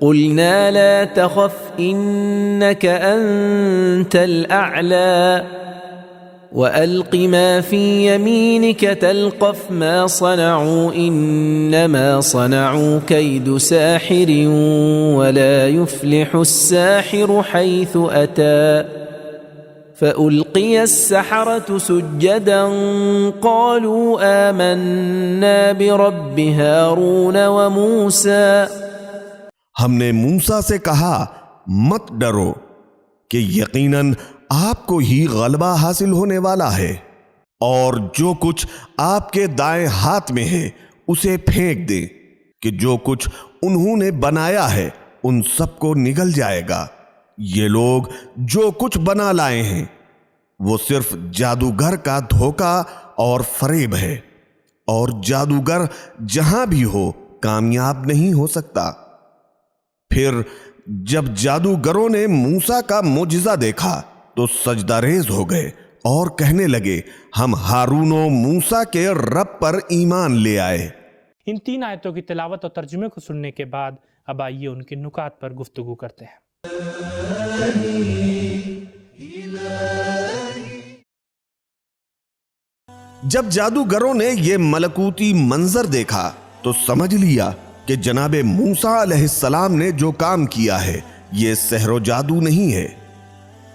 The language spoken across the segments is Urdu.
قلنا لا تخف إنك أنت الأعلى وألق ما في يمينك تلقف ما صنعوا إنما صنعوا كيد ساحر ولا يفلح الساحر حيث أتى فألقي السحرة سجدا قالوا آمنا برب هارون وموسى۔ ہم نے موسیٰ سے کہا مت ڈرو کہ یقیناً آپ کو ہی غلبہ حاصل ہونے والا ہے، اور جو کچھ آپ کے دائیں ہاتھ میں ہے اسے پھینک دیں کہ جو کچھ انہوں نے بنایا ہے ان سب کو نگل جائے گا۔ یہ لوگ جو کچھ بنا لائے ہیں وہ صرف جادوگر کا دھوکہ اور فریب ہے، اور جادوگر جہاں بھی ہو کامیاب نہیں ہو سکتا۔ پھر جب جادوگروں نے موسیٰ کا معجزہ دیکھا تو سجدہ ریز ہو گئے اور کہنے لگے ہم ہارون و موسیٰ کے رب پر ایمان لے آئے۔ ان 3 آیتوں کی تلاوت اور ترجمے کو سننے کے بعد اب آئیے ان کے نکات پر گفتگو کرتے ہیں۔ جب جادوگروں نے یہ ملکوتی منظر دیکھا تو سمجھ لیا کہ جناب موسیٰ علیہ السلام نے جو کام کیا ہے یہ سحر و جادو نہیں ہے،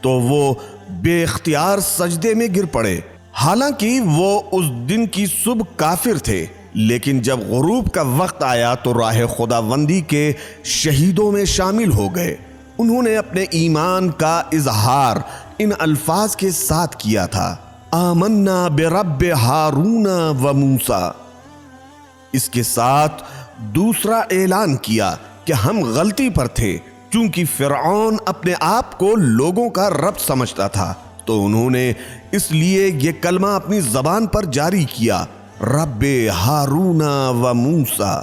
تو وہ بے اختیار سجدے میں گر پڑے۔ حالانکہ وہ اس دن کی صبح کافر تھے، لیکن جب غروب کا وقت آیا تو راہ خداوندی کے شہیدوں میں شامل ہو گئے۔ انہوں نے اپنے ایمان کا اظہار ان الفاظ کے ساتھ کیا تھا، آمنا برب ہارون و موسیٰ۔ اس کے ساتھ دوسرا اعلان کیا کہ ہم غلطی پر تھے، چونکہ فرعون اپنے آپ کو لوگوں کا رب سمجھتا تھا تو انہوں نے اس لیے یہ کلمہ اپنی زبان پر جاری کیا، رب ہارون و موسیٰ۔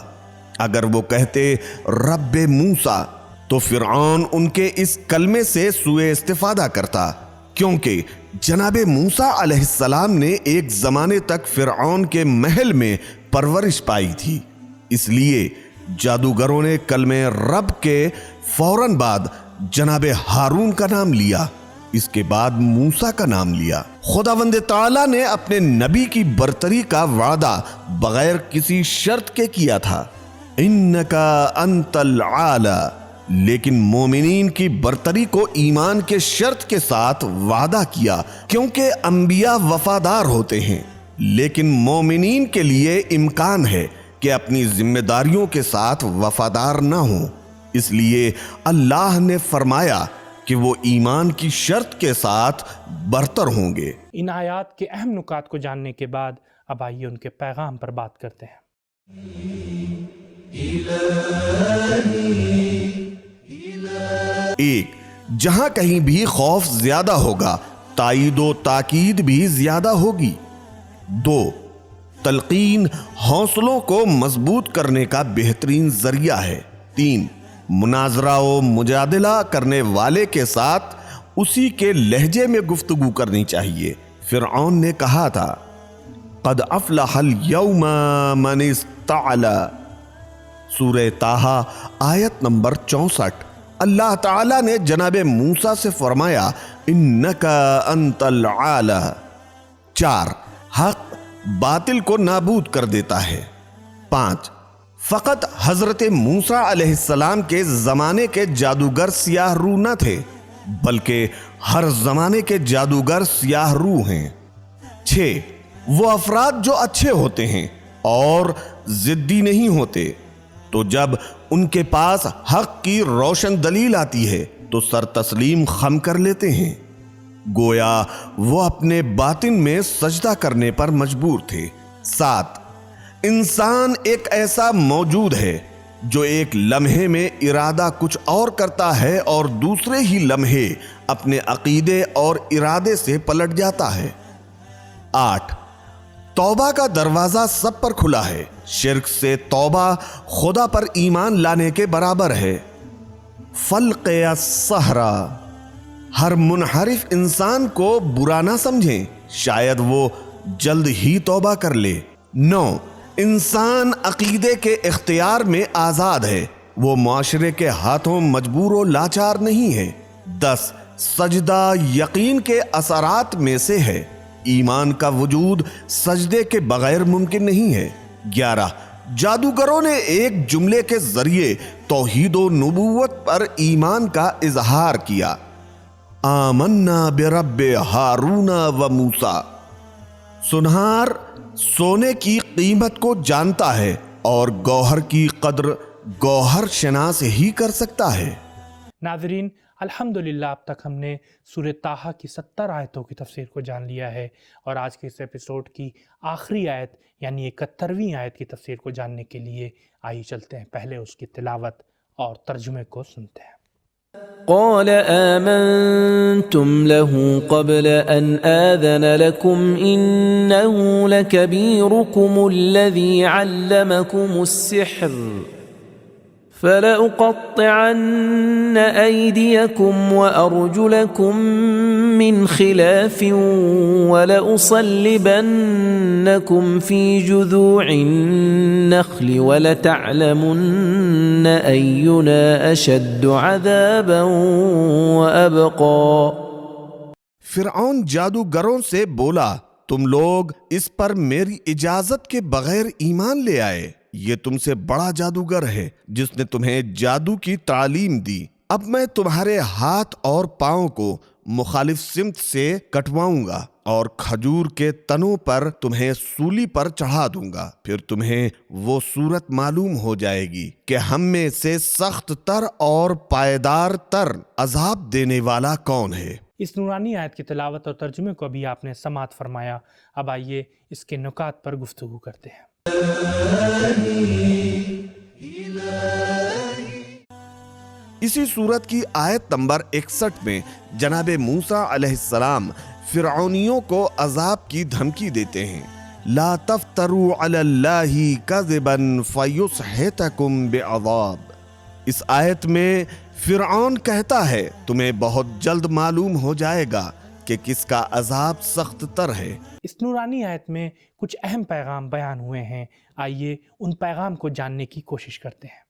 اگر وہ کہتے رب موسیٰ تو فرعون ان کے اس کلمے سے سوء استفادہ کرتا، کیونکہ جناب موسیٰ علیہ السلام نے ایک زمانے تک فرعون کے محل میں پرورش پائی تھی، اس لیے جادوگروں نے کلمہ رب کے فوراً بعد جناب ہارون کا نام لیا، اس کے بعد موسیٰ کا نام لیا۔ خداوند تعالیٰ نے اپنے نبی کی برتری کا وعدہ بغیر کسی شرط کے کیا تھا، انکا انت العالی، لیکن مومنین کی برتری کو ایمان کے شرط کے ساتھ وعدہ کیا، کیونکہ انبیاء وفادار ہوتے ہیں، لیکن مومنین کے لیے امکان ہے کہ اپنی ذمہ داریوں کے ساتھ وفادار نہ ہوں، اس لیے اللہ نے فرمایا کہ وہ ایمان کی شرط کے ساتھ برتر ہوں گے۔ ان آیات کے اہم نکات کو جاننے کے بعد اب آئیے ان کے پیغام پر بات کرتے ہیں۔ ایک، جہاں کہیں بھی خوف زیادہ ہوگا تائید و تاکید بھی زیادہ ہوگی۔ دو، تلقین حوصلوں کو مضبوط کرنے کا بہترین ذریعہ ہے۔ تین، مناظرہ و مجادلہ کرنے والے کے ساتھ اسی کے لہجے میں گفتگو کرنی چاہیے۔ فرعون نے کہا تھا قد افلح اليوم من استعلا، سورہ طٰہٰ آیت نمبر 64۔ اللہ تعالیٰ نے جناب موسیٰ سے فرمایا انکا انت العالی۔ 4 حق باطل کو نابود کر دیتا ہے۔ 5 فقط حضرت موسیٰ علیہ السلام کے زمانے کے جادوگر سیاہ رو نہ تھے، بلکہ ہر زمانے کے جادوگر سیاہ رو ہیں۔ 6 وہ افراد جو اچھے ہوتے ہیں اور ضدی نہیں ہوتے، تو جب ان کے پاس حق کی روشن دلیل آتی ہے تو سر تسلیم خم کر لیتے ہیں، گویا وہ اپنے باطن میں سجدہ کرنے پر مجبور تھے۔ 7 انسان ایک ایسا موجود ہے جو ایک لمحے میں ارادہ کچھ اور کرتا ہے اور دوسرے ہی لمحے اپنے عقیدے اور ارادے سے پلٹ جاتا ہے۔ 8 توبہ کا دروازہ سب پر کھلا ہے، شرک سے توبہ خدا پر ایمان لانے کے برابر ہے۔ فلق الصحرا ہر منحرف انسان کو برا نہ سمجھیں، شاید وہ جلد ہی توبہ کر لے۔ 9 انسان عقیدے کے اختیار میں آزاد ہے، وہ معاشرے کے ہاتھوں مجبور و لاچار نہیں ہے۔ 10 سجدہ یقین کے اثرات میں سے ہے، ایمان کا وجود سجدے کے بغیر ممکن نہیں ہے۔ 11 جادوگروں نے ایک جملے کے ذریعے توحید و نبوت پر ایمان کا اظہار کیا، آمنا برب ہارون و موسیٰ۔ سنہار سونے کی قیمت کو جانتا ہے اور گوہر کی قدر گوہر شناس ہی کر سکتا ہے۔ ناظرین، الحمدللہ اب تک ہم نے سورہ طٰہٰ کی 70 آیتوں کی تفسیر کو جان لیا ہے، اور آج کے اس ایپیسوڈ کی آخری آیت یعنی 71ویں آیت کی تفسیر کو جاننے کے لیے آئیے چلتے ہیں پہلے اس کی تلاوت اور ترجمے کو سنتے ہیں۔ قال آمنتم له قبل أن آذن لكم إنه لكبيركم الذي علمكم السحر فلأقطعن أيديكم وأرجلكم من خلاف ولأصلبنكم في جذوع النخل ولتعلمن أينا أشد عذابا وأبقى۔ فرعون جادوگروں سے بولا تم لوگ اس پر میری اجازت کے بغیر ایمان لے آئے، یہ تم سے بڑا جادوگر ہے جس نے تمہیں جادو کی تعلیم دی۔ اب میں تمہارے ہاتھ اور پاؤں کو مخالف سمت سے کٹواؤں گا اور کھجور کے تنوں پر تمہیں سولی پر چڑھا دوں گا، پھر تمہیں وہ صورت معلوم ہو جائے گی کہ ہم میں سے سخت تر اور پائیدار تر عذاب دینے والا کون ہے۔ اس نورانی آیت کی تلاوت اور ترجمے کو ابھی آپ نے سماعت فرمایا، اب آئیے اس کے نکات پر گفتگو کرتے ہیں۔ اسی سورت کی آیت نمبر 61 میں جناب موسیٰ علیہ السلام فرعونیوں کو عذاب کی دھمکی دیتے ہیں، لا تفتروا علی اللہ کذبا فیسحتکم بعذاب۔ اس آیت میں فرعون کہتا ہے تمہیں بہت جلد معلوم ہو جائے گا کہ کس کا عذاب سخت تر ہے۔ اس نورانی آیت میں کچھ اہم پیغام بیان ہوئے ہیں، آئیے ان پیغام کو جاننے کی کوشش کرتے ہیں۔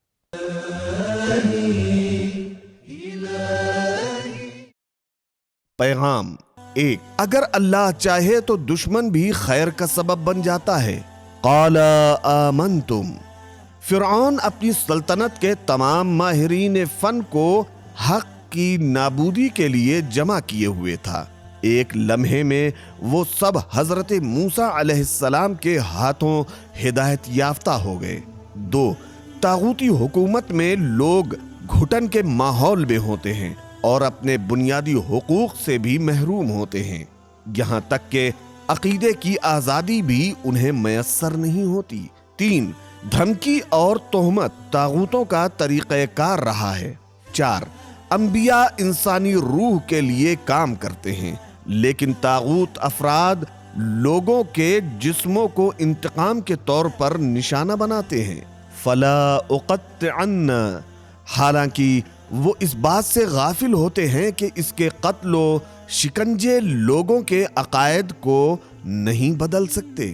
پیغام 1، اگر اللہ چاہے تو دشمن بھی خیر کا سبب بن جاتا ہے۔ قال آمنتم، فرعون اپنی سلطنت کے تمام ماہرین فن کو حق کی نابودی کے لیے جمع کیے ہوئے تھا۔ ایک لمحے میں وہ سب حضرت موسیٰ علیہ السلام کے ہاتھوں ہدایت یافتہ ہو گئے۔ 2، طاغوتی حکومت میں لوگ گھٹن کے ماحول میں ہوتے ہیں اور اپنے بنیادی حقوق سے بھی محروم ہوتے ہیں، یہاں تک کہ عقیدے کی آزادی بھی انہیں میسر نہیں ہوتی۔ 3، دھمکی اور تہمت طاغوتوں کا طریقہ کار رہا ہے۔ 4، انبیاء انسانی روح کے لیے کام کرتے ہیں، لیکن طاغوت افراد لوگوں کے جسموں کو انتقام کے طور پر نشانہ بناتے ہیں۔ فلا اقطعن، حالانکہ وہ اس بات سے غافل ہوتے ہیں کہ اس کے قتل و شکنجے لوگوں کے عقائد کو نہیں بدل سکتے۔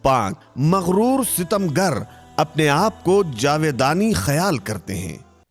5، مغرور ستمگر اپنے آپ کو جاویدانی خیال کرتے ہیں،